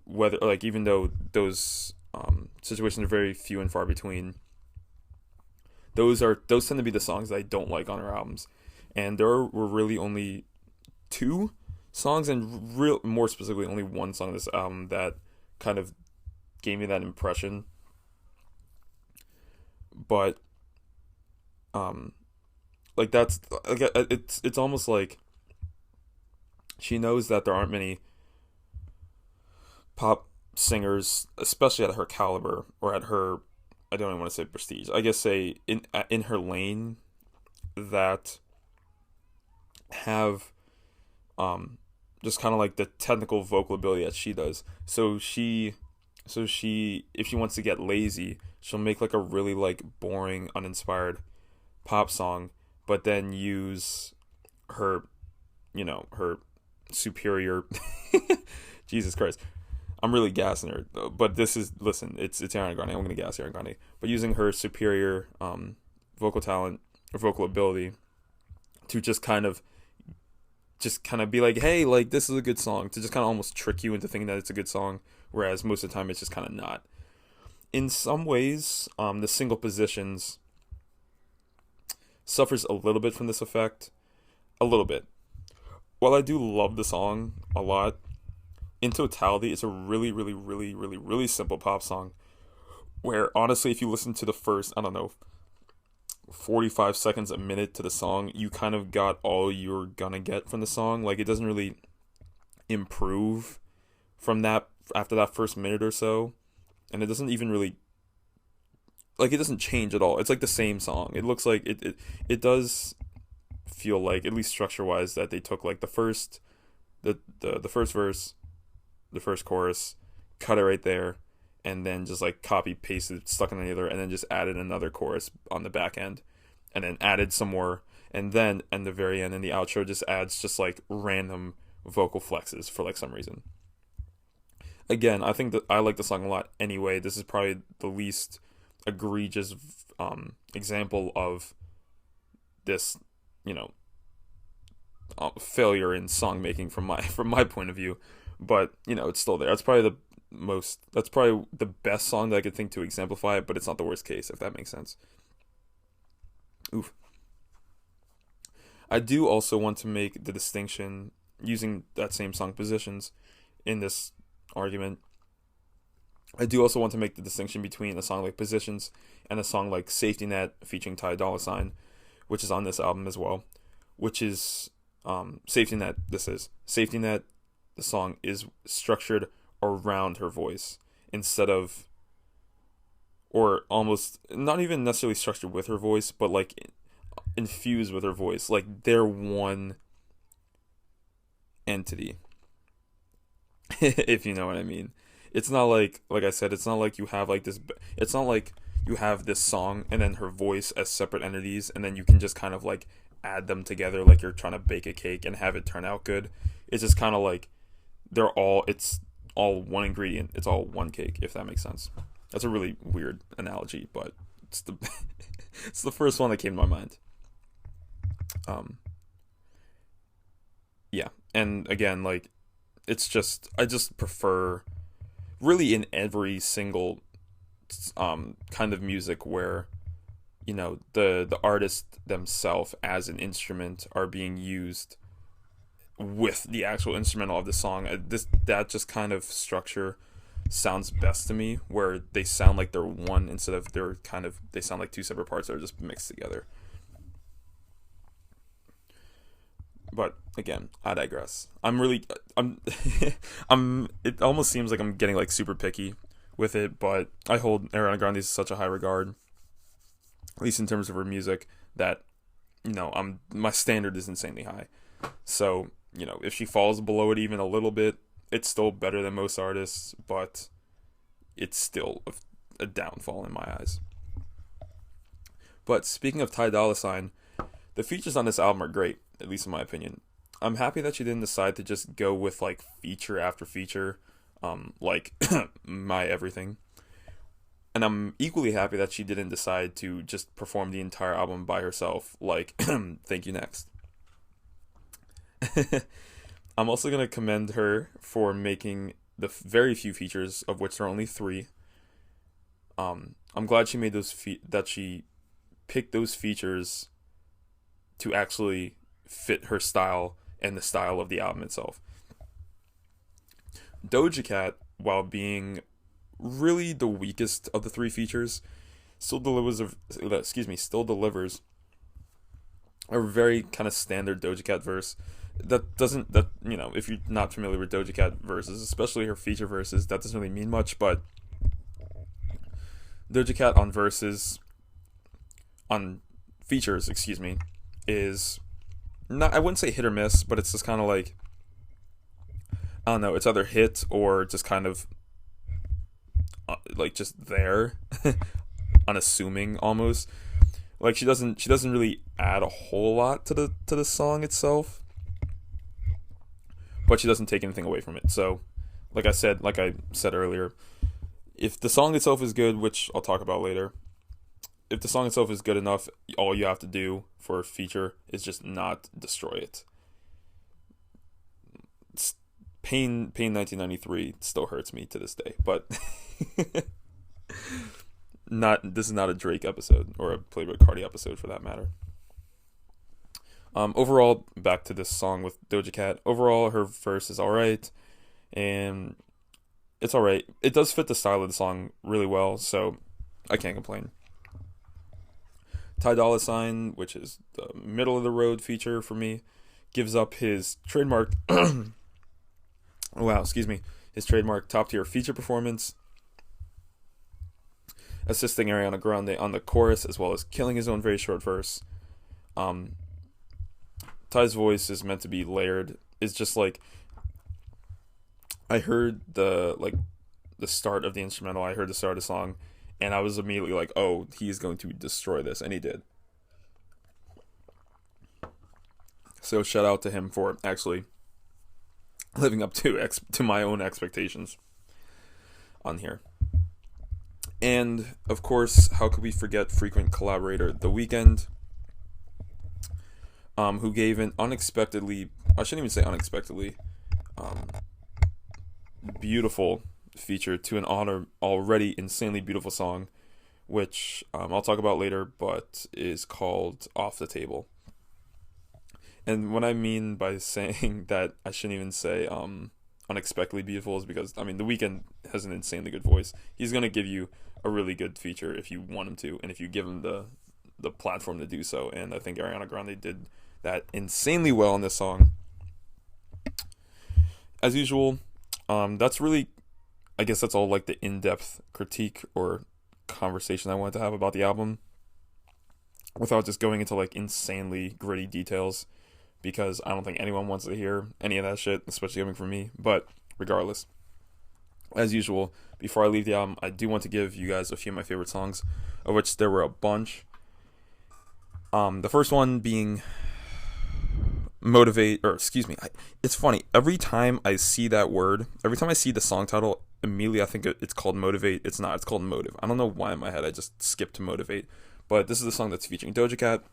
Whether like even though those situations are very few and far between, those tend to be the songs that I don't like on her albums. And there were really only 2 songs, and more specifically only one song on this album that kind of gave me that impression. But like that's like it's almost like she knows that there aren't many pop singers, especially at her caliber or at her, I don't even want to say prestige, I guess say in her lane, that have just kind of like the technical vocal ability that she does. So she if she wants to get lazy, she'll make like a really like boring, uninspired pop song, but then use her superior Jesus Christ, I'm really gassing her, but this is, listen, it's Ariana Grande, I'm gonna gas Ariana Grande, but using her superior vocal talent or vocal ability to just kind of be like, hey, like this is a good song, to just kind of almost trick you into thinking that it's a good song, whereas most of the time it's just kind of not. In some ways, the Single Positions suffers a little bit from this effect, a little bit. While I do love the song a lot, in totality, it's a really, really, really, really, really simple pop song, where honestly, if you listen to the first, 45 seconds, a minute to the song, you kind of got all you're gonna get from the song. Like, it doesn't really improve from that after that first minute or so, and it doesn't even really, like, it doesn't change at all. It's like the same song. It looks like it does feel like, at least structure wise, that they took like the first verse, the first chorus, cut it right there, and then just like copy pasted, stuck in the other, and then just added another chorus on the back end, and then added some more, and then at the very end in the outro just adds just like random vocal flexes for like some reason. Again, I think that I like the song a lot anyway. This is probably the least egregious example of this, failure in song making from my point of view. But it's still there. That's probably the best song that I could think to exemplify it, but it's not the worst case, if that makes sense. Oof. I do also want to make the distinction, using that same song Positions in this argument. I do also want to make the distinction between a song like Positions and a song like Safety Net featuring Ty Dolla $ign, which is on this album as well, which is Safety Net. Safety Net, the song is structured around her voice instead of, or almost not even necessarily structured with her voice, but like infused with her voice. Like they're one entity, if you know what I mean. It's not like I said, it's not like you have like this, it's not like you have this song and then her voice as separate entities, and then you can just kind of like add them together like you're trying to bake a cake and have it turn out good. It's just kind of like it's all one ingredient, it's all one cake, if that makes sense. That's a really weird analogy, but it's the first one that came to my mind. Yeah, and again, like, it's just, I just prefer, really in every single kind of music where, the artist themselves as an instrument are being used with the actual instrumental of the song. That just kind of structure sounds best to me, where they sound like they're one instead of they sound like two separate parts that are just mixed together. But again, I digress. It almost seems like I'm getting like super picky with it, but I hold Ariana Grande in such a high regard at least in terms of her music, that, my standard is insanely high. So, if she falls below it even a little bit, it's still better than most artists, but it's still a downfall in my eyes. But speaking of Ty Dolla $ign, the features on this album are great, at least in my opinion. I'm happy that she didn't decide to just go with like feature after feature, like My Everything. And I'm equally happy that she didn't decide to just perform the entire album by herself, like Thank You Next. I'm also going to commend her for making the very few features, of which there are only 3. I'm glad she made that she picked those features to actually fit her style and the style of the album itself. Doja Cat, while being really the weakest of the 3 features, still delivers a very kind of standard Doja Cat verse. If you're not familiar with Doja Cat verses, especially her feature verses, that doesn't really mean much, but Doja Cat on features, is not, I wouldn't say hit or miss, but it's just kind of like, I don't know, it's either hit or just kind of like just there, unassuming almost. Like she doesn't really add a whole lot to the song itself, but she doesn't take anything away from it. So, like I said earlier, if the song itself is good, which I'll talk about later, if the song itself is good enough, all you have to do for a feature is just not destroy it. Pain 1993 still hurts me to this day, but this is not a Drake episode or a Playboi Carti episode for that matter. Overall, back to this song with Doja Cat. Overall, her verse is alright, and it's alright. It does fit the style of the song really well, so I can't complain. Ty Dolla $ign, which is the middle of the road feature for me, gives up his trademark his trademark top tier feature performance, assisting Ariana Grande on the chorus as well as killing his own very short verse. Ty's voice is meant to be layered. It's just like, I heard the start of the instrumental, I heard the start of the song, and I was immediately like, oh, he's going to destroy this, and he did. So shout out to him for actually living up to my own expectations on here. And, of course, how could we forget frequent collaborator The Weeknd, who gave an unexpectedly, I shouldn't even say unexpectedly, beautiful feature to an already insanely beautiful song, which I'll talk about later, but is called Off the Table. And what I mean by saying that I shouldn't even say unexpectedly beautiful is because, The Weeknd has an insanely good voice. He's going to give you a really good feature if you want him to, and if you give him the platform to do so. And I think Ariana Grande did that insanely well in this song. As usual, that's really, I guess that's all like the in-depth critique or conversation I wanted to have about the album, without just going into like insanely gritty details, because I don't think anyone wants to hear any of that shit, especially coming from me. But regardless, as usual, before I leave the album, I do want to give you guys a few of my favorite songs, of which there were a bunch. The first one being Motivate, it's funny, every time I see that word, every time I see the song title, immediately I think it's called Motivate. It's not, it's called Motive. I don't know why in my head I just skipped to Motivate, but this is the song that's featuring Doja Cat.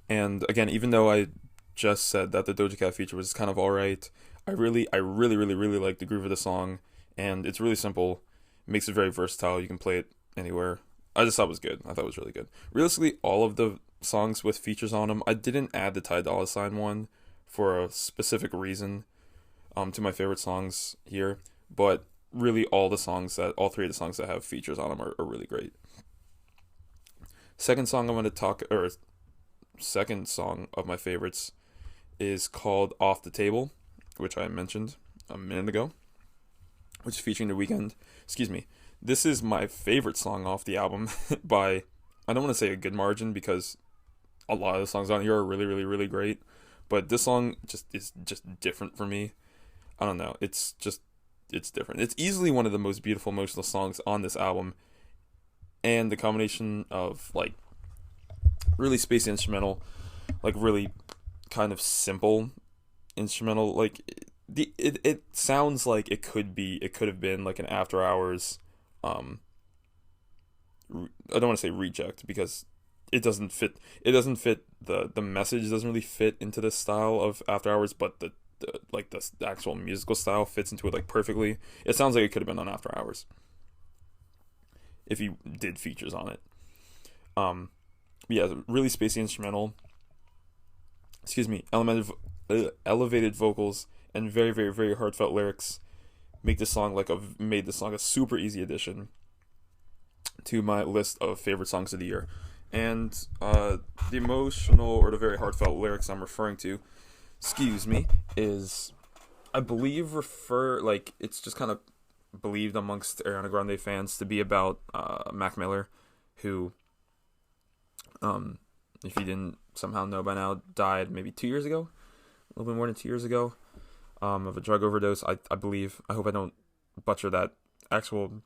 And again, even though I just said that the Doja Cat feature was kind of alright, I really like the groove of the song, and it's really simple. It makes it very versatile. You can play it anywhere. I just thought it was good. I thought it was really good. Realistically, all of the songs with features on them, I didn't add the Ty Dolla $ign one for a specific reason to my favorite songs here, but really all 3 of the songs that have features on them are really great. Second song of my favorites is called Off the Table, which I mentioned a minute ago, which is featuring The Weeknd. This is my favorite song off the album by I don't want to say a good margin because a lot of the songs on here are really, really, really great. But this song is just different for me. I don't know. It's different. It's easily one of the most beautiful emotional songs on this album. And the combination of like really spacey instrumental, like really kind of simple instrumental, like it sounds like it could have been like an After Hours, I don't want to say reject because it doesn't fit the message doesn't really fit into the style of After Hours, but the actual musical style fits into it like perfectly. It sounds like it could have been on After Hours if you did features on it. Yeah, really spacey instrumental. Elevated vocals and very, very, very heartfelt lyrics made this song a super easy addition to my list of favorite songs of the year. And the emotional or the very heartfelt lyrics I'm referring to, is I believe it's just kind of believed amongst Ariana Grande fans to be about Mac Miller, who, if you didn't somehow know by now, died maybe 2 years ago, a little bit more than 2 years ago, of a drug overdose, I believe. I hope I don't butcher that actual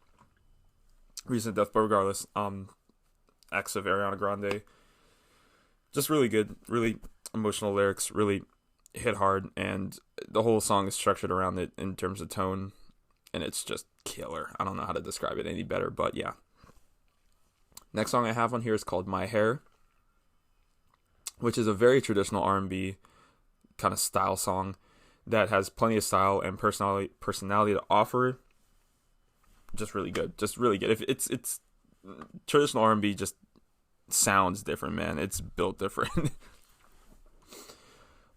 recent death, but regardless, ex of Ariana Grande. Just really good, really emotional lyrics, really hit hard, and the whole song is structured around it in terms of tone, and it's just killer. I don't know how to describe it any better, but yeah. Next song I have on here is called My Hair, which is a very traditional R&B kind of style song that has plenty of style and personality to offer. Just really good. Just really good. If it's traditional R&B just sounds different, man. It's built different.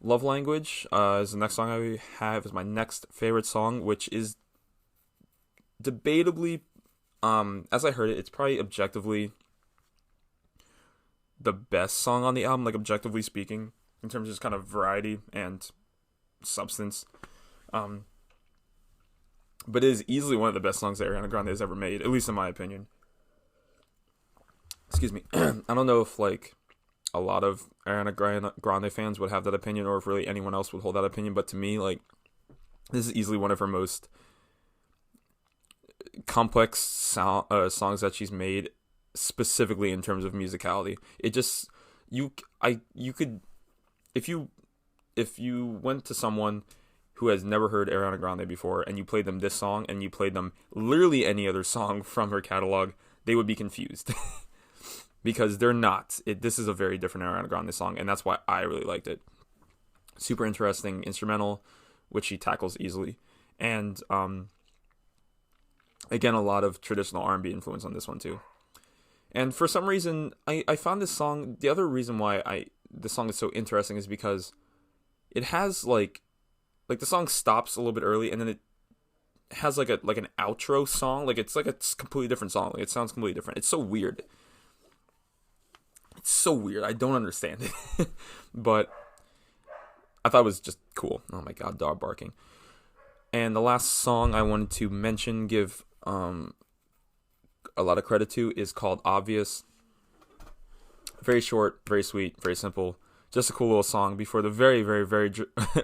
Love Language is the next song I have, is my next favorite song, which is debatably, as I heard it, it's probably objectively the best song on the album, like objectively speaking, in terms of just kind of variety and substance. But it is easily one of the best songs that Ariana Grande has ever made, at least in my opinion. Excuse me. I don't know if like a lot of Ariana Grande fans would have that opinion, or if really anyone else would hold that opinion, but to me, like, this is easily one of her most complex songs that she's made, specifically in terms of musicality. It just, you could, if you went to someone who has never heard Ariana Grande before and you played them this song and you played them literally any other song from her catalog, they would be confused. Because they're not. This is a very different Ariana Grande song, and that's why I really liked it. Super interesting instrumental, which she tackles easily. And, again, a lot of traditional R&B influence on this one, too. And for some reason, I found this song, the other reason why this song is so interesting is because it has, like the song stops a little bit early, and then it has, like an outro song. Like, it's like a completely different song. Like, it sounds completely different. It's so weird. It's so weird. I don't understand it. But I thought it was just cool. Oh my god, dog barking. And the last song I wanted to mention, give a lot of credit to, is called Obvious. Very short, very sweet, very simple. Just a cool little song before the very, very, very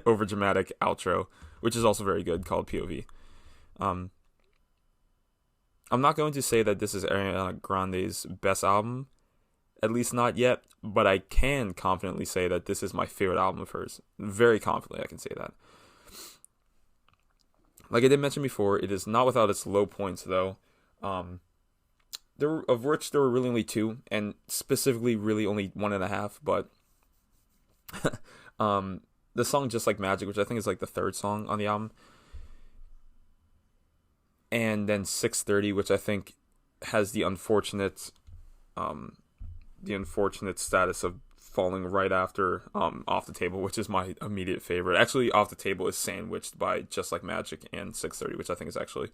over-dramatic outro, which is also very good, called POV. I'm not going to say that this is Ariana Grande's best album, at least not yet, but I can confidently say that this is my favorite album of hers. Very confidently I can say that. Like I did mention before, it is not without its low points, though. There were really only two, and specifically really only 1.5, but the song Just Like Magic, which I think is like the third song on the album, and then 6:30, which I think has the unfortunate status of falling right after Off the Table, which is my immediate favorite. Actually, Off the Table is sandwiched by Just Like Magic and 6:30, which I think is actually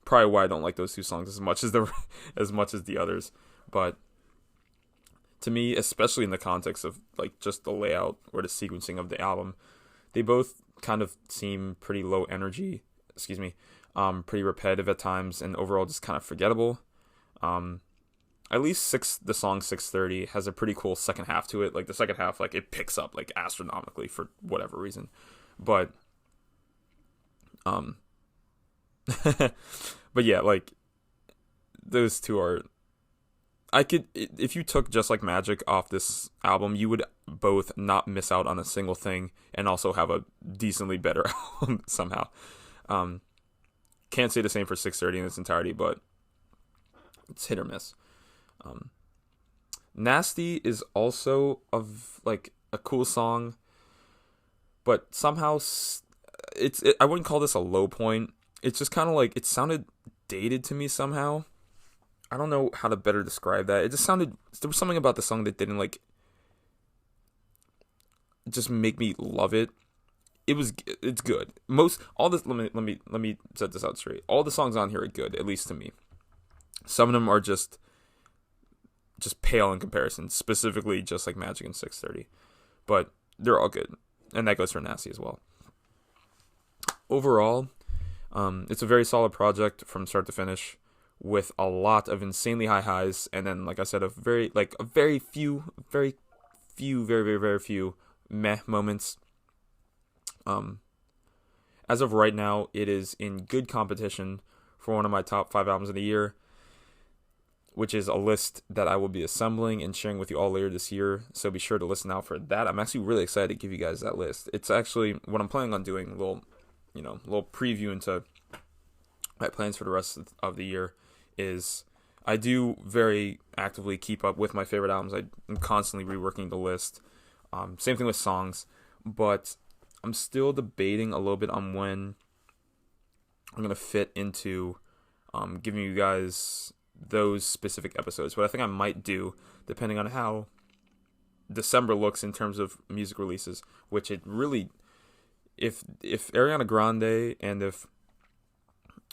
probably why I don't like those two songs as much as the others. But to me, especially in the context of like just the layout or the sequencing of the album, they both kind of seem pretty low energy, pretty repetitive at times, and overall just kind of forgettable. at least the song 6:30 has a pretty cool second half to it. Like the second half, like it picks up like astronomically for whatever reason. But but yeah, like those two are, if you took Just Like Magic off this album, you would both not miss out on a single thing and also have a decently better album somehow. Can't say the same for 6:30 in its entirety, but it's hit or miss. Nasty is also like a cool song, but somehow I wouldn't call this a low point. It's just kind of like, it sounded dated to me somehow. I don't know how to better describe that. It just sounded, there was something about the song that didn't like just make me love it. It's good. Let me set this out straight. All the songs on here are good, at least to me. Some of them are just pale in comparison, specifically Just Like Magic and 6:30. But they're all good. And that goes for Nasty as well. Overall, it's a very solid project from start to finish, with a lot of insanely high highs, and then, like I said, very few meh moments. As of right now, it is in good competition for one of my top 5 albums of the year, which is a list that I will be assembling and sharing with you all later this year. So be sure to listen out for that. I'm actually really excited to give you guys that list. It's actually what I'm planning on doing, a little preview into my plans for the rest of the year. Is I do very actively keep up with my favorite albums. I'm constantly reworking the list. Same thing with songs, but I'm still debating a little bit on when I'm going to fit into giving you guys those specific episodes. What I think I might do, depending on how December looks in terms of music releases, which it really, if Ariana Grande and if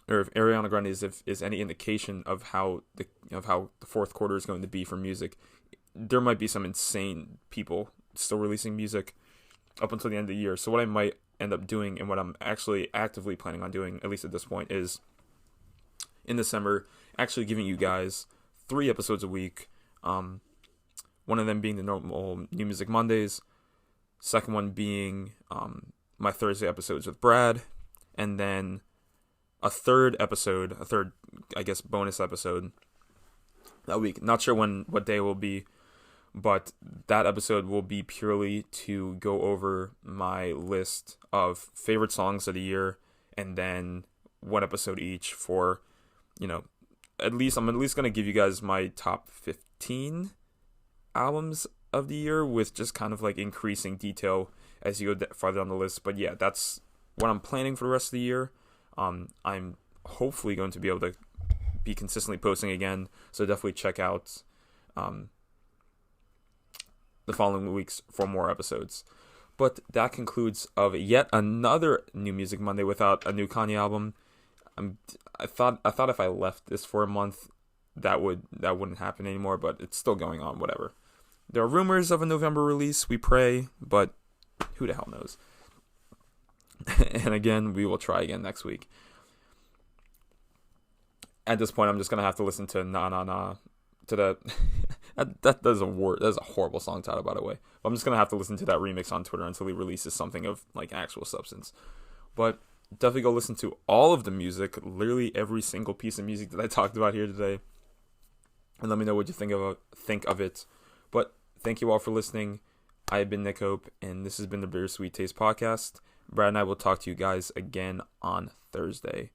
Ariana Grande is any indication of how the fourth quarter is going to be for music, there might be some insane people still releasing music up until the end of the year. So what I might end up doing, and what I'm actually actively planning on doing, at least at this point, is in December actually giving you guys 3 episodes a week. One of them being the normal New Music Mondays, second one being my Thursday episodes with Brad, and then a third, I guess, bonus episode that week. Not sure what day it will be, but that episode will be purely to go over my list of favorite songs of the year, and then one episode each for, I'm at least going to give you guys my top 15 albums of the year, with just kind of like increasing detail as you go farther down the list. But yeah, that's what I'm planning for the rest of the year. I'm hopefully going to be able to be consistently posting again, so definitely check out the following weeks for more episodes. But that concludes of yet another New Music Monday without a new Kanye album. I thought if I left this for a month, that wouldn't happen anymore, but it's still going on. Whatever. There are rumors of a November release. We pray, but who the hell knows? And again, we will try again next week. At this point, I'm just gonna have to listen to Na Na Na to the that's a horrible song title, by the way. But I'm just gonna have to listen to that remix on Twitter until he releases something of like actual substance. But definitely go listen to all of the music, literally every single piece of music that I talked about here today, and let me know what you think of it. But thank you all for listening. I have been Nick Hope, and this has been the Bittersweet Taste Podcast. Brad and I will talk to you guys again on Thursday.